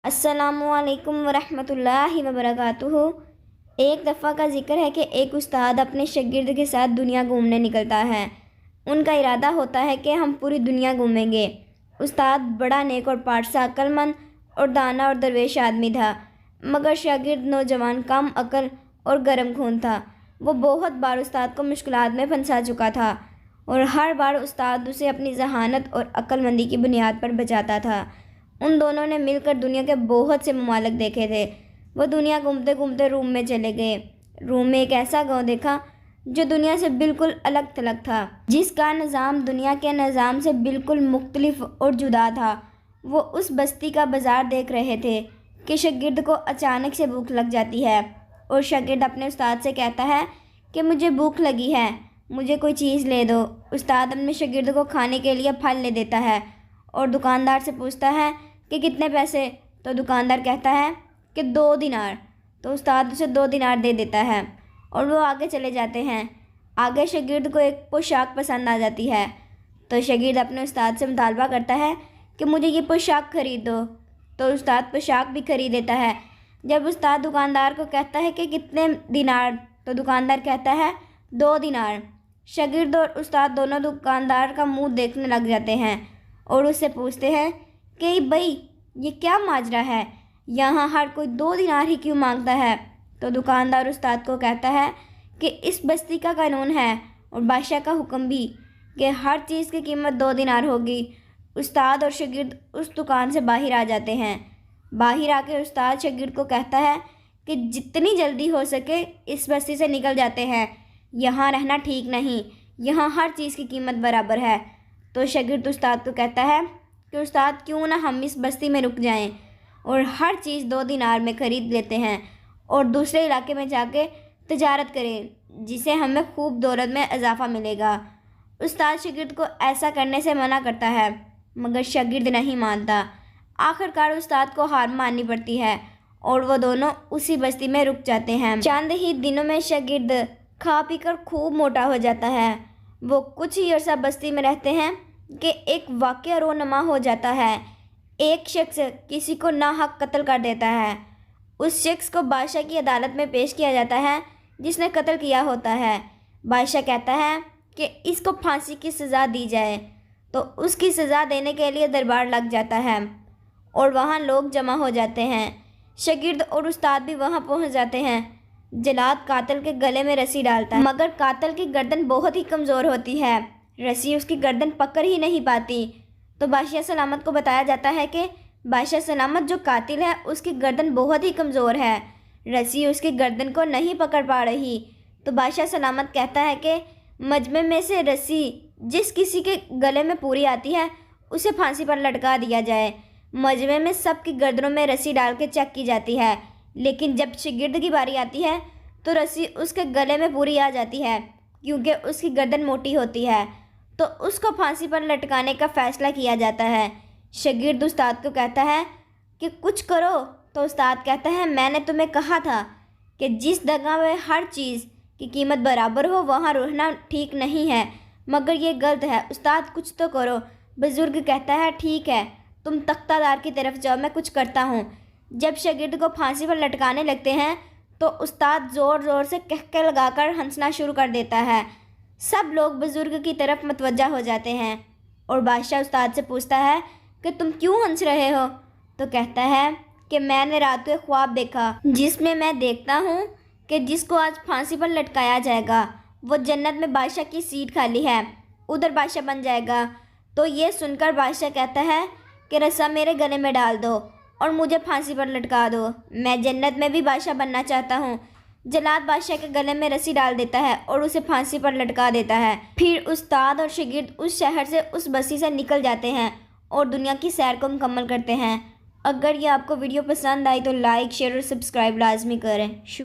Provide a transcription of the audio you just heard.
السلام علیکم ورحمۃ اللہ وبرکاتہ۔ ایک دفعہ کا ذکر ہے کہ ایک استاد اپنے شاگرد کے ساتھ دنیا گھومنے نکلتا ہے۔ ان کا ارادہ ہوتا ہے کہ ہم پوری دنیا گھومیں گے۔ استاد بڑا نیک اور پارسا، عقل مند اور دانا اور درویش آدمی تھا، مگر شاگرد نوجوان، کم عقل اور گرم خون تھا۔ وہ بہت بار استاد کو مشکلات میں پھنسا چکا تھا اور ہر بار استاد اسے اپنی ذہانت اور عقل مندی کی بنیاد پر بچاتا تھا۔ ان دونوں نے مل کر دنیا کے بہت سے ممالک دیکھے تھے۔ وہ دنیا گھومتے گھومتے روم میں چلے گئے۔ روم میں ایک ایسا گاؤں دیکھا جو دنیا سے بالکل الگ تھلگ تھا، جس کا نظام دنیا کے نظام سے بالکل مختلف اور جدا تھا۔ وہ اس بستی کا بازار دیکھ رہے تھے کہ شاگرد کو اچانک سے بھوک لگ جاتی ہے اور شاگرد اپنے استاد سے کہتا ہے کہ مجھے بھوک لگی ہے، مجھے کوئی چیز لے دو۔ استاد اپنے شاگرد کو کھانے کے لیے پھل لے دیتا ہے اور دکاندار سے پوچھتا ہے کہ کتنے پیسے؟ تو دکاندار کہتا ہے کہ 2 دینار۔ تو استاد اسے 2 دینار دے دیتا ہے اور وہ آگے چلے جاتے ہیں۔ آگے شاگرد کو ایک پوشاک پسند آ جاتی ہے تو شاگرد اپنے استاد سے مطالبہ کرتا ہے کہ مجھے یہ پوشاک خرید دو۔ تو استاد پوشاک بھی خرید دیتا ہے۔ جب استاد دکاندار کو کہتا ہے کہ کتنے دینار، تو دکاندار کہتا ہے 2 دینار۔ شاگرد اور استاد دونوں دکاندار کا منہ دیکھنے لگ جاتے ہیں اور اس سے پوچھتے ہیں کہ بھئی یہ کیا ماجرا ہے، یہاں ہر کوئی 2 دینار ہی کیوں مانگتا ہے؟ تو دکاندار استاد کو کہتا ہے کہ اس بستی کا قانون ہے اور بادشاہ کا حکم بھی کہ ہر چیز کی قیمت 2 دینار ہوگی۔ استاد اور شاگرد اس دکان سے باہر آ جاتے ہیں۔ باہر آ کے استاد شاگرد کو کہتا ہے کہ جتنی جلدی ہو سکے اس بستی سے نکل جاتے ہیں، یہاں رہنا ٹھیک نہیں، یہاں ہر چیز کی قیمت برابر ہے۔ تو شاگرد استاد کو کہتا ہے کہ استاد کیوں نہ ہم اس بستی میں رک جائیں اور ہر چیز 2 دینار میں خرید لیتے ہیں اور دوسرے علاقے میں جا کے تجارت کریں، جسے ہمیں خوب دولت میں اضافہ ملے گا۔ استاد شاگرد کو ایسا کرنے سے منع کرتا ہے مگر شاگرد نہیں مانتا۔ آخر کار استاد کو ہار ماننی پڑتی ہے اور وہ دونوں اسی بستی میں رک جاتے ہیں۔ چند ہی دنوں میں شاگرد کھا پی کر خوب موٹا ہو جاتا ہے۔ وہ کچھ ہی عرصہ بستی میں رہتے ہیں کہ ایک واقعہ رونما ہو جاتا ہے۔ ایک شخص کسی کو ناحق قتل کر دیتا ہے۔ اس شخص کو بادشاہ کی عدالت میں پیش کیا جاتا ہے جس نے قتل کیا ہوتا ہے۔ بادشاہ کہتا ہے کہ اس کو پھانسی کی سزا دی جائے، تو اس کی سزا دینے کے لیے دربار لگ جاتا ہے اور وہاں لوگ جمع ہو جاتے ہیں۔ شاگرد اور استاد بھی وہاں پہنچ جاتے ہیں۔ جلاد قاتل کے گلے میں رسی ڈالتا ہے مگر قاتل کی گردن بہت ہی کمزور ہوتی ہے، رسی اس کی گردن پکڑ ہی نہیں پاتی۔ تو بادشاہ سلامت کو بتایا جاتا ہے کہ بادشاہ سلامت جو قاتل ہے اس کی گردن بہت ہی کمزور ہے، رسی اس کی گردن کو نہیں پکڑ پا رہی۔ تو بادشاہ سلامت کہتا ہے کہ مجمع میں سے رسی جس کسی کے گلے میں پوری آتی ہے اسے پھانسی پر لٹکا دیا جائے۔ مجمع میں سب کی گردنوں میں رسی ڈال کے چیک کی جاتی ہے، لیکن جب شاگرد کی باری آتی ہے تو رسی اس کے گلے میں پوری آ جاتی ہے کیونکہ اس کی گردن موٹی ہوتی ہے، تو اس کو پھانسی پر لٹکانے کا فیصلہ کیا جاتا ہے۔ شاگرد استاد کو کہتا ہے کہ کچھ کرو، تو استاد کہتا ہے میں نے تمہیں کہا تھا کہ جس جگہ میں ہر چیز کی قیمت برابر ہو وہاں رہنا ٹھیک نہیں ہے، مگر یہ غلط ہے، استاد کچھ تو کرو۔ بزرگ کہتا ہے ٹھیک ہے، تم تختہ دار کی طرف جاؤ، میں کچھ کرتا ہوں۔ جب شاگرد کو پھانسی پر لٹکانے لگتے ہیں تو استاد زور زور سے کہکے لگا کر ہنسنا شروع کر دیتا ہے۔ سب لوگ بزرگ کی طرف متوجہ ہو جاتے ہیں اور بادشاہ استاد سے پوچھتا ہے کہ تم کیوں ہنس رہے ہو؟ تو کہتا ہے کہ میں نے رات کو ایک خواب دیکھا جس میں میں دیکھتا ہوں کہ جس کو آج پھانسی پر لٹکایا جائے گا وہ جنت میں بادشاہ کی سیٹ خالی ہے، ادھر بادشاہ بن جائے گا۔ تو یہ سن کر بادشاہ کہتا ہے کہ رسا میرے گلے میں ڈال دو اور مجھے پھانسی پر لٹکا دو، میں جنت میں بھی بادشاہ بننا چاہتا ہوں۔ جلاد بادشاہ کے گلے میں رسی ڈال دیتا ہے اور اسے پھانسی پر لٹکا دیتا ہے۔ پھر استاد اور شاگرد اس شہر سے، اس بستی سے نکل جاتے ہیں اور دنیا کی سیر کو مکمل کرتے ہیں۔ اگر یہ آپ کو ویڈیو پسند آئی تو لائک، شیئر اور سبسکرائب لازمی کریں۔